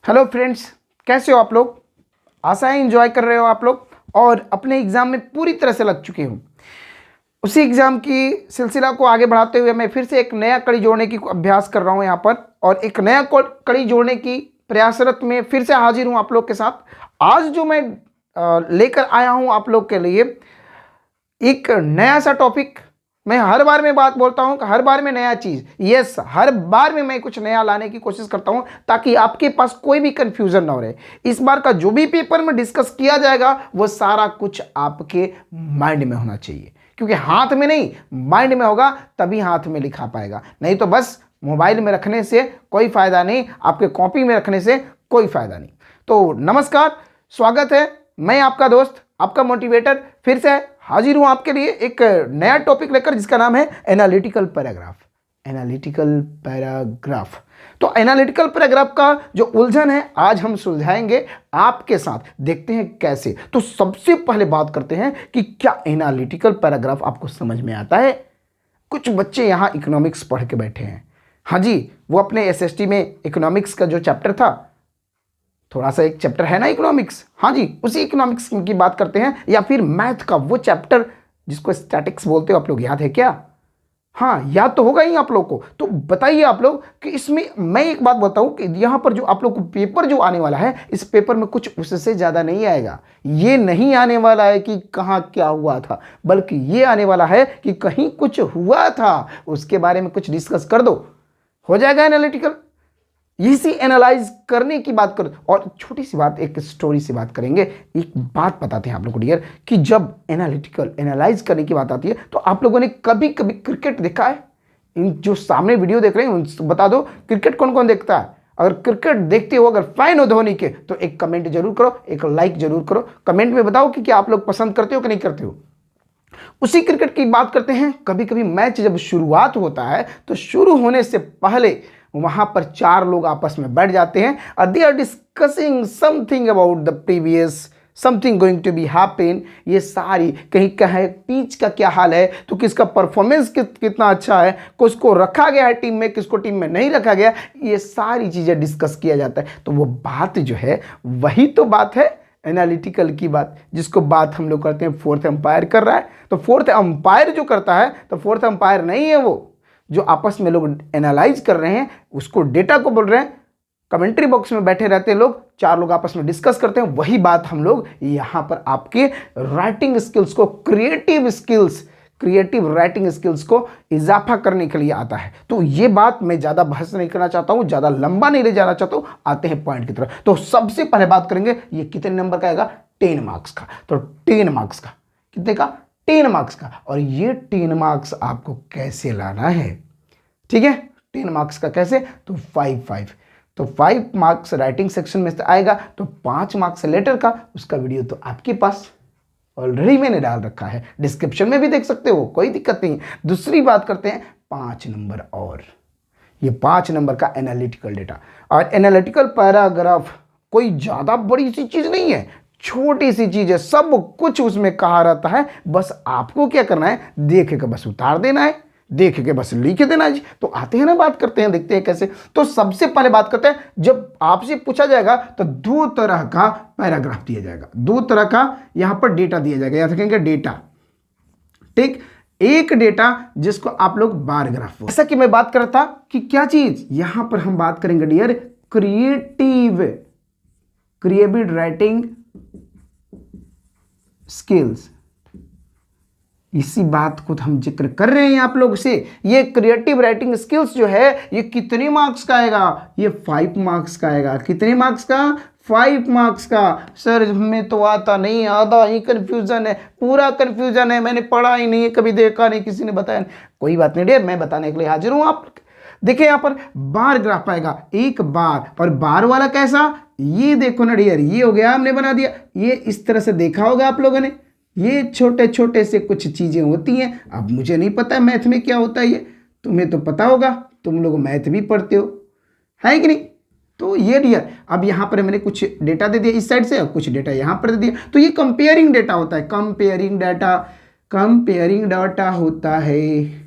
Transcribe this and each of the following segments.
Hello friends, कैसे हो आप लोग। आशा है एंजॉय कर रहे हो आप लोग और अपने एग्ज़ाम में पूरी तरह से लग चुके हो। उसी एग्ज़ाम की सिलसिला को आगे बढ़ाते हुए मैं फिर से एक नया कड़ी जोड़ने की अभ्यास कर रहा हूँ यहाँ पर, और एक नया कड़ी जोड़ने की प्रयासरत में फिर से हाजिर हूँ आप लोग के साथ। आज जो मैं लेकर आया हूँ आप लोग के लिए एक नया सा टॉपिक। मैं हर बार में बात बोलता हूं कि हर बार में नया चीज, यस, हर बार में मैं कुछ नया लाने की कोशिश करता हूं ताकि आपके पास कोई भी कंफ्यूजन ना रहे। इस बार का जो भी पेपर में डिस्कस किया जाएगा वो सारा कुछ आपके माइंड में होना चाहिए, क्योंकि हाथ में नहीं, माइंड में होगा तभी हाथ में लिखा पाएगा। नहीं तो बस मोबाइल में रखने से कोई फायदा नहीं, आपके कॉपी में रखने से कोई फायदा नहीं। तो नमस्कार, स्वागत है। मैं आपका दोस्त, आपका मोटिवेटर फिर से हाजिर हूं आपके लिए एक नया टॉपिक लेकर, जिसका नाम है एनालिटिकल पैराग्राफ। एनालिटिकल पैराग्राफ, तो एनालिटिकल पैराग्राफ का जो उलझन है आज हम सुलझाएंगे आपके साथ। देखते हैं कैसे। तो सबसे पहले बात करते हैं कि क्या एनालिटिकल पैराग्राफ आपको समझ में आता है। कुछ बच्चे यहां इकोनॉमिक्स पढ़ के बैठे हैं। हाँ जी, वो अपने एसएसटी में इकोनॉमिक्स का जो चैप्टर था, थोड़ा सा एक चैप्टर है ना इकोनॉमिक्स, हाँ जी, उसी इकोनॉमिक्स की बात करते हैं, या फिर मैथ का वो चैप्टर जिसको स्टैटिक्स बोलते हो, आप लोग याद है क्या। हाँ, याद तो होगा ही आप लोग को। तो बताइए आप लोग कि इसमें मैं एक बात बताऊं कि यहां पर जो आप लोग को पेपर जो आने वाला है, इस पेपर में कुछ उससे ज्यादा नहीं आएगा। ये नहीं आने वाला है कि कहां क्या हुआ था, बल्कि ये आने वाला है कि कहीं कुछ हुआ था, उसके बारे में कुछ डिस्कस कर दो, हो जाएगा एनालिटिकल। इसी एनालाइज करने की बात करो। और छोटी सी बात, एक स्टोरी से बात करेंगे। एक बात बताते हैं आप लोगों को डियर, कि जब एनालिटिकल एनालाइज करने की बात आती है तो आप लोगों ने कभी कभी क्रिकेट देखा है। इन जो सामने वीडियो देख रहे हैं उनसे बता दो, क्रिकेट कौन कौन देखता है। अगर क्रिकेट देखते हो, अगर फैन हो धोनी के, तो एक कमेंट जरूर करो, एक लाइक जरूर करो। कमेंट में बताओ कि क्या आप लोग पसंद करते हो कि नहीं करते हो। उसी क्रिकेट की बात करते हैं। कभी कभी मैच जब शुरुआत होता है तो शुरू होने से पहले वहां पर चार लोग आपस में बैठ जाते हैं और they are discussing something about the previous, something going to be happen. ये सारी कहीं कहे पिच का क्या हाल है, तो किसका परफॉर्मेंस कितना अच्छा है, किसको रखा गया है टीम में, किसको टीम में नहीं रखा गया, ये सारी चीजें डिस्कस किया जाता है। तो वो बात जो है वही तो बात है एनालिटिकल की बात, जिसको बात हम लोग करते हैं फोर्थ एम्पायर कर रहा है। तो फोर्थ एम्पायर जो करता है, तो फोर्थ एम्पायर नहीं है वो, जो आपस में लोग एनालाइज कर रहे हैं उसको डेटा को बोल रहे हैं। कमेंट्री बॉक्स में बैठे रहते हैं लोग, चार लोग आपस में डिस्कस करते हैं। वही बात हम लोग यहां पर आपके राइटिंग स्किल्स को, क्रिएटिव राइटिंग स्किल्स को इजाफा करने के लिए आता है। तो ये बात मैं ज़्यादा बहस नहीं करना चाहता हूँ, ज़्यादा लंबा नहीं ले जाना चाहता हूँ। आते हैं पॉइंट की तरफ। तो सबसे पहले बात करेंगे ये कितने नंबर का आएगा, 10 मार्क्स का। तो 10 मार्क्स का, कितने का, 10 मार्क्स का। और ये 10 मार्क्स आपको कैसे लाना है, ठीक है। 10 मार्क्स का कैसे, तो 5 तो 5 मार्क्स राइटिंग सेक्शन में से आएगा। तो 5 मार्क्स लेटर का, उसका वीडियो तो आपके पास ऑलरेडी मैंने डाल रखा है, डिस्क्रिप्शन में भी देख सकते हो, कोई दिक्कत नहीं। दूसरी बात करते हैं 5 नंबर, और ये 5 नंबर का एनालिटिकल डेटा। और एनालिटिकल पैराग्राफ कोई ज्यादा बड़ी सी चीज नहीं है, छोटी सी चीज है, सब कुछ उसमें कहा रहता है। बस आपको क्या करना है, देख के बस उतार देना है, देख के बस लिख देना जी। तो आते हैं ना, बात करते हैं, देखते हैं कैसे। तो सबसे पहले बात करते हैं, जब आपसे पूछा जाएगा तो 2 तरह का पैराग्राफ दिया जाएगा, 2 तरह का यहां पर डेटा दिया जाएगा, याद रखेंगे डेटा, ठीक। एक डेटा जिसको आप लोग बार ग्राफ, जैसा कि मैं बात कर रहा था कि क्या चीज, यहां पर हम बात करेंगे डियर क्रिएटिव राइटिंग स्किल्स। इसी बात को हम जिक्र कर रहे हैं आप लोग से। ये क्रिएटिव राइटिंग स्किल्स जो है ये कितने मार्क्स का आएगा, ये 5 मार्क्स का आएगा। कितने मार्क्स का, 5 मार्क्स का। सर हमें तो आता नहीं, आधा ही कंफ्यूजन है, पूरा कंफ्यूजन है, मैंने पढ़ा ही नहीं है, कभी देखा नहीं, किसी ने बताया नहीं। कोई बात नहीं डियर, मैं बताने के लिए हाजिर हूं। आप देखिए यहां पर बार ग्राफ आएगा, एक बार। और बार वाला कैसा, ये देखो ना डियर, ये हो गया, हमने बना दिया। ये इस तरह से देखा होगा आप लोगों ने, ये छोटे छोटे से कुछ चीजें होती हैं। अब मुझे नहीं पता मैथ में क्या होता है, ये तुम्हें तो पता होगा, तुम लोग मैथ भी पढ़ते हो, है कि नहीं। तो ये डियर, अब यहां पर मैंने कुछ डेटा दे दिया इस साइड से और कुछ डेटा यहां पर दे दिया। तो ये कंपेयरिंग डेटा होता है, कंपेयरिंग डाटा होता है।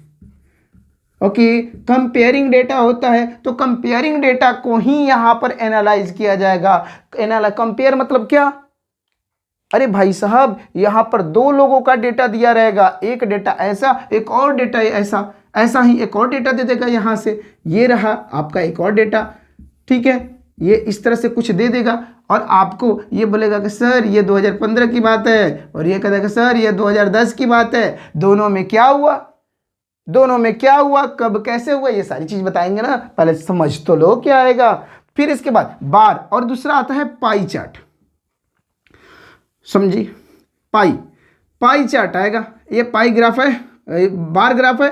ओके, कंपेयरिंग डेटा होता है तो कंपेयरिंग डेटा को ही यहां पर एनालाइज किया जाएगा। कंपेयर मतलब क्या? अरे भाई साहब, यहां पर दो लोगों का डेटा दिया रहेगा, एक डेटा ऐसा, एक और डेटा ऐसा, ऐसा ही एक और डेटा दे देगा यहां से, ये रहा आपका एक और डेटा, ठीक है, ये इस तरह से कुछ दे देगा और आपको ये बोलेगा कि सर ये 2015 की बात है और ये कहेगा सर ये 2010 की बात है, दोनों में क्या हुआ, दोनों में क्या हुआ, कब कैसे हुआ, ये सारी चीज बताएंगे ना, पहले समझ तो लो क्या आएगा। फिर इसके बाद बार और दूसरा आता है पाई चार्ट, समझी, पाई, पाई चार्ट आएगा, ये पाई ग्राफ है, ये बार ग्राफ है,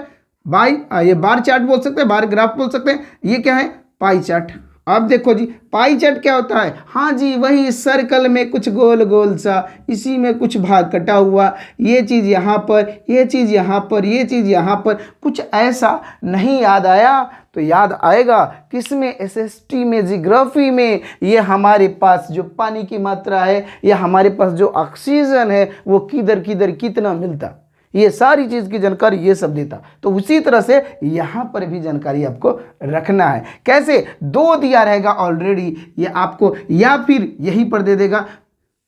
ये बार चार्ट बोल सकते हैं, बार ग्राफ बोल सकते हैं, ये क्या है, पाई चार्ट। अब देखो जी पाई चार्ट क्या होता है, हाँ जी वही सर्कल में कुछ गोल गोल सा, इसी में कुछ भाग कटा हुआ, ये चीज़ यहाँ पर, ये चीज़ यहाँ पर, ये चीज़ यहाँ पर, कुछ ऐसा। नहीं याद आया तो याद आएगा किसमें, एसएसटी में, जियोग्राफी में। ये हमारे पास जो पानी की मात्रा है या हमारे पास जो ऑक्सीजन है वो किधर किधर कितना मिलता, ये सारी चीज़ की जानकारी ये सब देता। तो उसी तरह से यहाँ पर भी जानकारी आपको रखना है। कैसे, दो दिया रहेगा ऑलरेडी ये आपको, या फिर यहीं पर दे देगा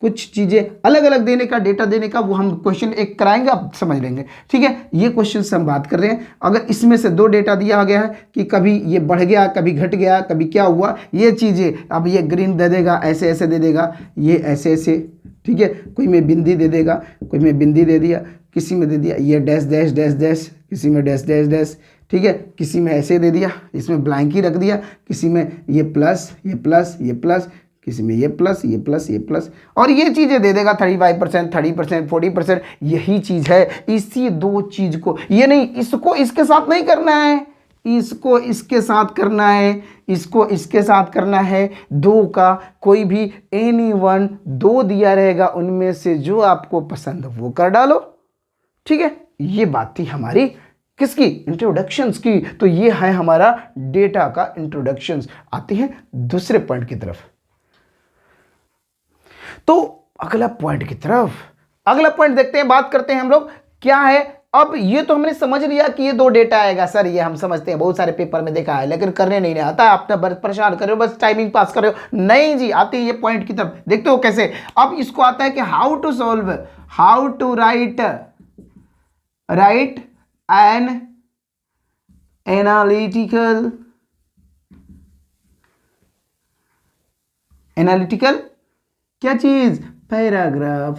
कुछ चीज़ें अलग अलग देने का, डेटा देने का, वो हम क्वेश्चन एक कराएंगे, आप समझ लेंगे, ठीक है। ये क्वेश्चन से हम बात कर रहे हैं, अगर इसमें से दो डेटा दिया गया है कि कभी ये बढ़ गया, कभी घट गया, कभी क्या हुआ, ये चीज़ें, अब ये ग्रीन दे देगा, ऐसे ऐसे दे देगा, ये ऐसे ऐसे, ठीक है, कोई में बिंदी दे देगा, कोई में बिंदी दे दिया, किसी में दे दिया ये डैश डैश डैश डैश, किसी में डैश डैश डैश, ठीक है, किसी में ऐसे दे दिया, इसमें ब्लैंक ही रख दिया, किसी में ये प्लस, ये प्लस, ये प्लस, किसी में ये प्लस, ये प्लस, ये प्लस, और ये चीज़ें दे देगा 35%, 30%, 40%। यही चीज़ है, इसी दो चीज़ को, ये नहीं इसको इसके साथ नहीं करना है, इसको इसके साथ करना है, इसको इसके साथ करना है, दो का कोई भी एनी वन, दो दिया रहेगा उनमें से जो आपको पसंद वो कर डालो, ठीक है। ये बात थी हमारी किसकी, इंट्रोडक्शंस की। तो ये है हमारा डेटा का इंट्रोडक्शंस। आते हैं दूसरे पॉइंट की तरफ, तो अगला पॉइंट की तरफ, अगला पॉइंट देखते हैं, बात करते हैं हम लोग क्या है। अब ये तो हमने समझ लिया कि ये दो डेटा आएगा, सर ये हम समझते हैं, बहुत सारे पेपर में देखा है, लेकिन करने नहीं आता, आप तो परेशान कर रहे हो, बस टाइमिंग पास कर रहे हो। नहीं जी, आते हैं ये पॉइंट की तरफ, देखते हो कैसे। अब इसको आता है कि how to solve, how to write an analytical क्या चीज, पैराग्राफ।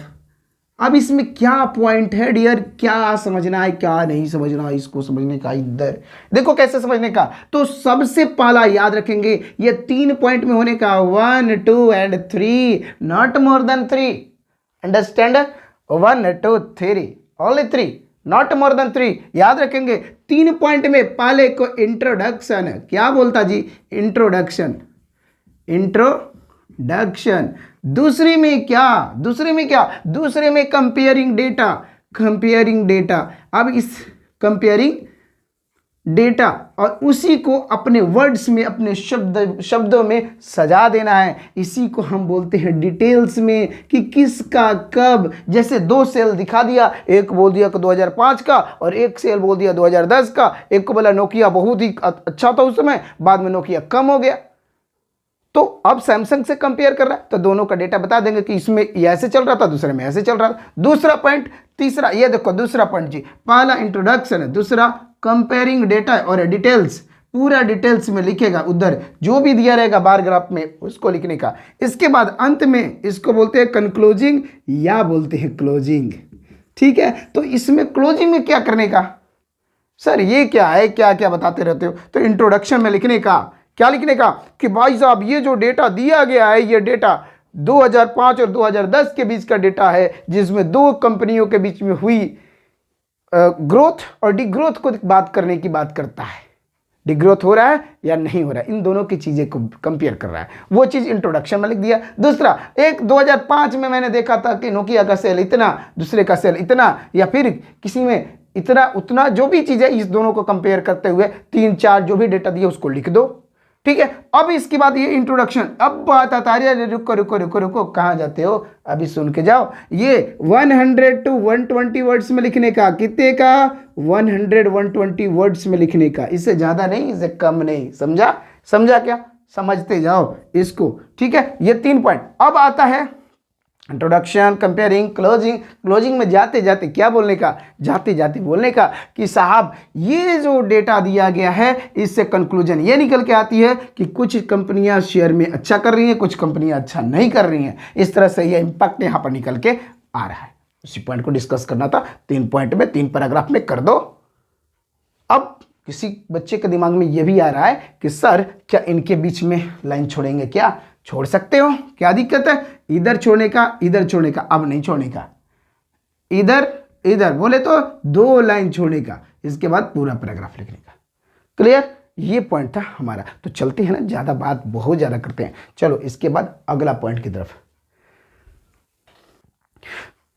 अब इसमें क्या पॉइंट है डियर, क्या समझना है क्या नहीं समझना, इसको समझने का इधर देखो कैसे समझने का। तो सबसे पहला याद रखेंगे ये 3 पॉइंट में होने का, 1 2 and 3, not more than 3, understand, 1 2 3, only 3, not more than 3। याद रखेंगे 3 पॉइंट में पहले को इंट्रोडक्शन, क्या बोलता जी, इंट्रोडक्शन, इंट्रोडक्शन। दूसरी में क्या, दूसरे में कंपेयरिंग डेटा। अब इस कंपेयरिंग डेटा और उसी को अपने वर्ड्स में, अपने शब्दों में सजा देना है। इसी को हम बोलते हैं डिटेल्स में, कि किसका कब। जैसे 2 सेल दिखा दिया, एक बोल दिया 2005 का और एक सेल बोल दिया 2010 का। एक को बोला नोकिया बहुत ही अच्छा था उस समय, बाद में नोकिया कम हो गया, तो अब सैमसंग से कंपेयर कर रहा है तो दोनों का डेटा बता देंगे कि इसमें ये ऐसे चल रहा था, दूसरे में ऐसे चल रहा था। दूसरा पॉइंट, तीसरा, ये देखो दूसरा पॉइंट जी, पहला इंट्रोडक्शन है, दूसरा कंपेयरिंग डेटा और डिटेल्स, पूरा डिटेल्स में लिखेगा, उधर जो भी दिया रहेगा बार ग्राफ में उसको लिखने का। इसके बाद अंत में इसको बोलते हैं कंक्लूजिंग या बोलते हैं क्लोजिंग, ठीक है। तो इसमें क्लोजिंग में क्या करने का, सर ये क्या है, क्या क्या बताते रहते हो। तो इंट्रोडक्शन में लिखने का, क्या लिखने का, कि भाई साहब ये जो डेटा दिया गया है, ये डेटा 2005 और 2010 के बीच का डेटा है, जिसमें 2 कंपनियों के बीच में हुई ग्रोथ और डिग्रोथ को बात करने की बात करता है। डिग्रोथ हो रहा है या नहीं हो रहा है, इन दोनों की चीज़ें को कंपेयर कर रहा है, वो चीज़ इंट्रोडक्शन में लिख दिया। दूसरा, एक 2005 में मैंने देखा था कि नोकिया का सेल इतना, दूसरे का सेल इतना, या फिर किसी में इतना उतना, जो भी चीज़ है इस दोनों को कंपेयर करते हुए 3 4 जो भी डेटा दिया उसको लिख दो, ठीक है। अब इसके बाद ये इंट्रोडक्शन, अब बात आता है, अरे रुको रुको रुको रुको, कहाँ जाते हो, अभी सुन के जाओ। ये 100 to 120 वर्ड्स में लिखने का, कितने का, 100 120 वर्ड्स में लिखने का, इससे ज्यादा नहीं, इससे कम नहीं। समझा? समझा क्या? समझते जाओ इसको, ठीक है। ये 3 पॉइंट। अब आता है इंट्रोडक्शन, कंपेयरिंग, क्लोजिंग। क्लोजिंग में जाते जाते क्या बोलने का, जाते जाते बोलने का कि साहब ये जो डेटा दिया गया है इससे कंक्लूजन ये निकल के आती है कि कुछ कंपनियां शेयर में अच्छा कर रही हैं, कुछ कंपनियां अच्छा नहीं कर रही हैं। इस तरह से ये इंपैक्ट यहां पर निकल के आ रहा है। उसी पॉइंट को डिस्कस करना था। 3 पॉइंट में 3 पैराग्राफ में कर दो। अब किसी बच्चे के दिमाग में यह भी आ रहा है कि सर क्या इनके बीच में लाइन छोड़ेंगे, क्या छोड़ सकते हो, क्या दिक्कत है, इधर छोड़ने का, इधर छोड़ने का, अब नहीं छोड़ने का, इधर इधर बोले तो 2 लाइन छोड़ने का, इसके बाद पूरा पैराग्राफ लिखने का। क्लियर? ये पॉइंट था हमारा। तो चलते हैं ना, ज्यादा बात बहुत ज्यादा करते हैं, चलो इसके बाद अगला पॉइंट की तरफ।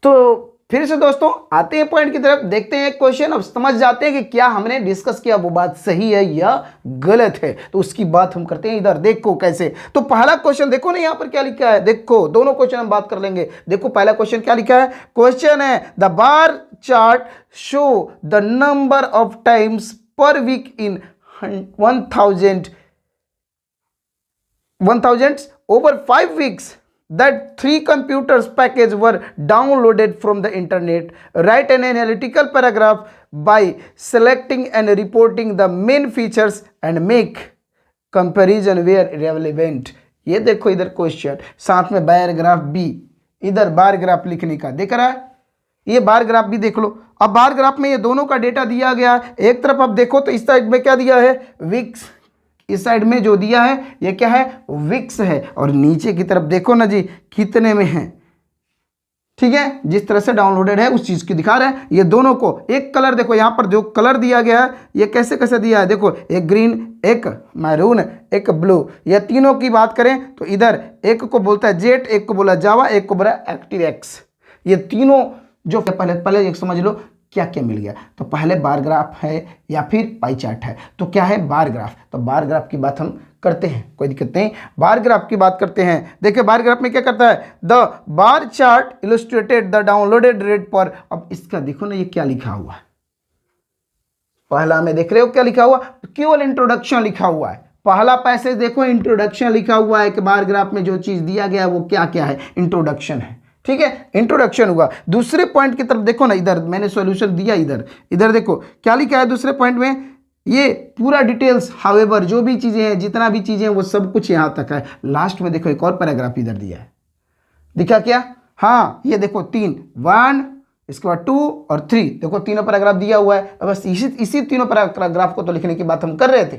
तो फिर से दोस्तों आते हैं पॉइंट की तरफ, देखते हैं क्वेश्चन, अब समझ जाते हैं कि क्या हमने डिस्कस किया वो बात सही है या गलत है। तो उसकी बात हम करते हैं। इधर देखो कैसे, तो पहला क्वेश्चन देखो ना यहाँ पर क्या लिखा है, देखो दोनों क्वेश्चन हम बात कर लेंगे। देखो पहला क्वेश्चन क्या लिखा है, क्वेश्चन है the bar chart show the number of times per week in 1000 over 5 weeks that 3 computers package were downloaded from the internet. Write an analytical paragraph by selecting and reporting the main features and make comparison where relevant. ये देखो इधर question, साथ में bar graph भी, इधर bar graph लिखने का दिख रहा है, ये बार ग्राफ भी देख लो। अब बार ग्राफ में ये दोनों का डेटा दिया गया है। एक तरफ अब देखो तो इस साइड में क्या दिया है, विक्स, इस साइड में जो दिया है ये क्या है, विक्स है, और नीचे की तरफ देखो ना जी कितने में है, ठीक है, जिस तरह से डाउनलोडेड है उस चीज की दिखा रहा है। ये दोनों को एक कलर देखो, यहां पर जो कलर दिया गया है ये कैसे कैसे दिया है, देखो एक ग्रीन, एक मैरून, एक ब्लू। ये तीनों की बात करें तो इधर एक को बोलता है जेट, एक को बोला जावा, एक को बोला एक्टिव एक्स। ये तीनों जो पहले एक समझ लो क्या क्या मिल गया। तो पहले बार ग्राफ है या फिर पाई चार्ट है, तो क्या है बार ग्राफ। तो बार ग्राफ की बात हम करते हैं, कोई दिक्कत नहीं, बार ग्राफ की बात करते हैं। देखिए बार ग्राफ में क्या करता है, the bar chart illustrated the downloaded rate पर। अब इसका देखो ना ये क्या लिखा हुआ है, पहला में देख रहे हो क्या लिखा हुआ, केवल इंट्रोडक्शन लिखा हुआ है। पहला पैसेज देखो इंट्रोडक्शन लिखा हुआ है कि बार ग्राफ में जो चीज दिया गया है वो क्या क्या है, इंट्रोडक्शन है, ठीक है, इंट्रोडक्शन हुआ। दूसरे पॉइंट की तरफ देखो ना, इधर मैंने सॉल्यूशन दिया, इधर देखो क्या लिखा है दूसरे पॉइंट में, ये पूरा डिटेल्स, हाउएवर जो भी चीजें हैं, जितना भी चीजें हैं वो सब कुछ यहां तक है। लास्ट में देखो एक और पैराग्राफ इधर दिया है, दिखा क्या, हाँ ये देखो 3, 1 इसके बाद 2 और 3, देखो तीनों पैराग्राफ दिया हुआ है। बस इसी तीनों पैराग्राफ को तो लिखने की बात हम कर रहे थे,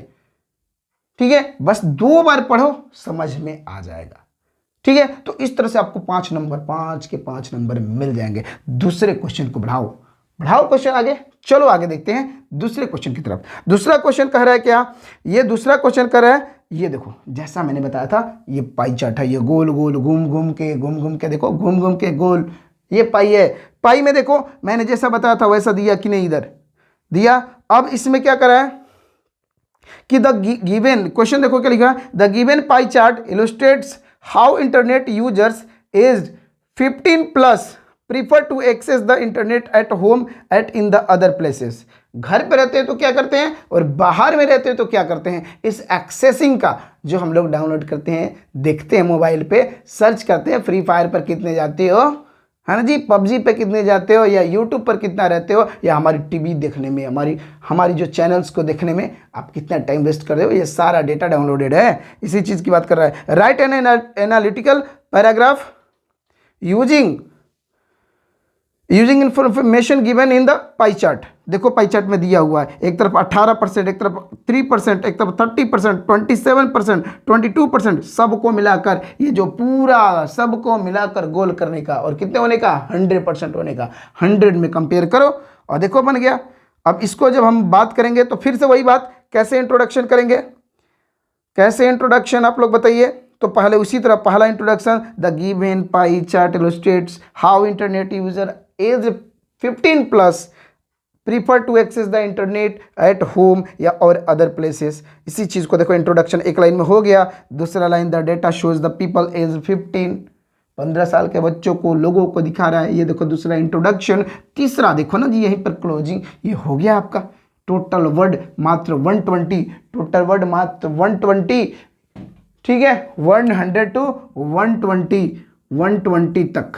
ठीक है, बस 2 बार पढ़ो समझ में आ जाएगा, ठीक है। तो इस तरह से आपको 5 नंबर, 5 के 5 नंबर मिल जाएंगे। दूसरे क्वेश्चन को बढ़ाओ क्वेश्चन आगे, चलो आगे देखते हैं दूसरे क्वेश्चन की तरफ। दूसरा क्वेश्चन कह रहा है क्या, ये दूसरा क्वेश्चन कह रहा है, ये देखो जैसा मैंने बताया था, ये पाई चार्ट है, ये गोल गोल घूम घूम के देखो, घूम घूम के गोल, ये पाई है। पाई में देखो मैंने जैसा बताया था वैसा दिया कि नहीं, इधर दिया। अब इसमें क्या करा है कि द गिवन क्वेश्चन देखो क्या लिखा, the given pie chart illustrates how internet users aged 15+ prefer to access the internet at home at in the other places. घर पे रहते हैं तो क्या करते हैं और बाहर में रहते हैं तो क्या करते हैं, इस एक्सेसिंग का जो हम लोग डाउनलोड करते हैं, देखते हैं मोबाइल पे, सर्च करते हैं फ्री फायर पर कितने जाते हो, है ना जी, पबजी पे कितने जाते हो, या यूट्यूब पर कितना रहते हो, या हमारी टीवी देखने में, हमारी जो चैनल्स को देखने में आप कितना टाइम वेस्ट कर रहे हो, ये सारा डेटा डाउनलोडेड है। इसी चीज़ की बात कर रहा है। Right an analytical paragraph using information given in the pie chart. देखो पाई चार्ट में दिया हुआ है, एक तरफ 18%, एक तरफ 3%, एक तरफ 30%, 27%, 22%, सबको मिलाकर, ये जो पूरा सबको मिलाकर गोल करने का, और कितने होने का, 100% होने का। 100 में कंपेयर करो और देखो बन गया। अब इसको जब हम बात करेंगे तो फिर से वही बात, कैसे इंट्रोडक्शन करेंगे, कैसे इंट्रोडक्शन आप लोग बताइए। तो पहले उसी तरह पहला introduction, the given pie chart illustrates how internet user age 15+ prefer to access the internet at home या और अदर प्लेसेस। इसी चीज़ को देखो, इंट्रोडक्शन एक लाइन में हो गया। दूसरा लाइन, the data shows the people age 15 साल के बच्चों को, लोगों को दिखा रहा है। ये देखो दूसरा इंट्रोडक्शन। तीसरा देखो ना जी, यहीं पर क्लोजिंग, ये हो गया आपका। टोटल वर्ड मात्र 120, टोटल वर्ड मात्र 120, ठीक है, 100 to 120, 120 तक,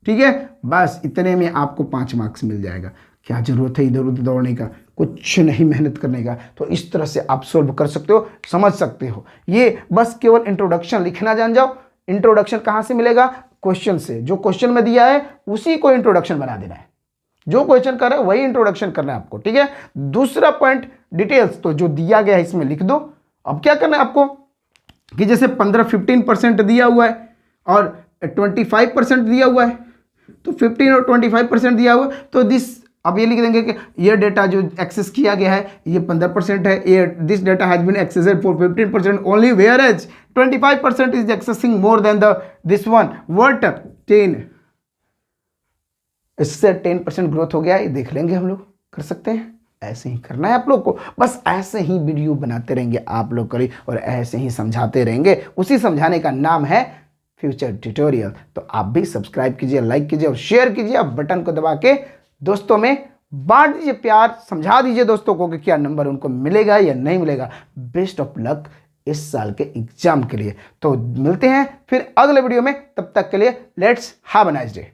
ठीक है। बस इतने में आपको 5 मार्क्स मिल जाएगा। क्या जरूरत है इधर उधर दौड़ने का, कुछ नहीं मेहनत करने का। तो इस तरह से आप सोल्व कर सकते हो, समझ सकते हो। ये बस केवल इंट्रोडक्शन लिखना जान जाओ। इंट्रोडक्शन कहाँ से मिलेगा? क्वेश्चन से। जो क्वेश्चन में दिया है उसी को इंट्रोडक्शन बना देना है। जो क्वेश्चन कर रहे हो वही इंट्रोडक्शन करना है आपको, ठीक है। दूसरा पॉइंट, डिटेल्स तो जो दिया गया है इसमें लिख दो। अब क्या करना है आपको कि जैसे 15-15% दिया हुआ है और 25% दिया हुआ है, तो 15 और 25% दिया हुआ है, तो दिस, अब ये लिख देंगे कि ये डेटा जो एक्सेस किया गया है ये 15% है, ये this data has been accessed for 15% only, where age 25% is accessing more than the this one what 10, इससे 10% ग्रोथ हो गया, ये देख लेंगे हम लोग, कर सकते हैं। ऐसे ही करना है आप लोग को, बस ऐसे ही वीडियो बनाते रहेंगे आप लोग करी और ऐसे ही समझाते रहेंगे। उसी समझाने का नाम है फ्यूचर ट्यूटोरियल। तो आप भी सब्सक्राइब कीजिए, लाइक कीजिए और शेयर कीजिए। आप बटन को दबा के दोस्तों में बांट दीजिए प्यार, समझा दीजिए दोस्तों को कि क्या नंबर उनको मिलेगा या नहीं मिलेगा। बेस्ट ऑफ लक इस साल के एग्जाम के लिए। तो मिलते हैं फिर अगले वीडियो में, तब तक के लिए let's have a nice day.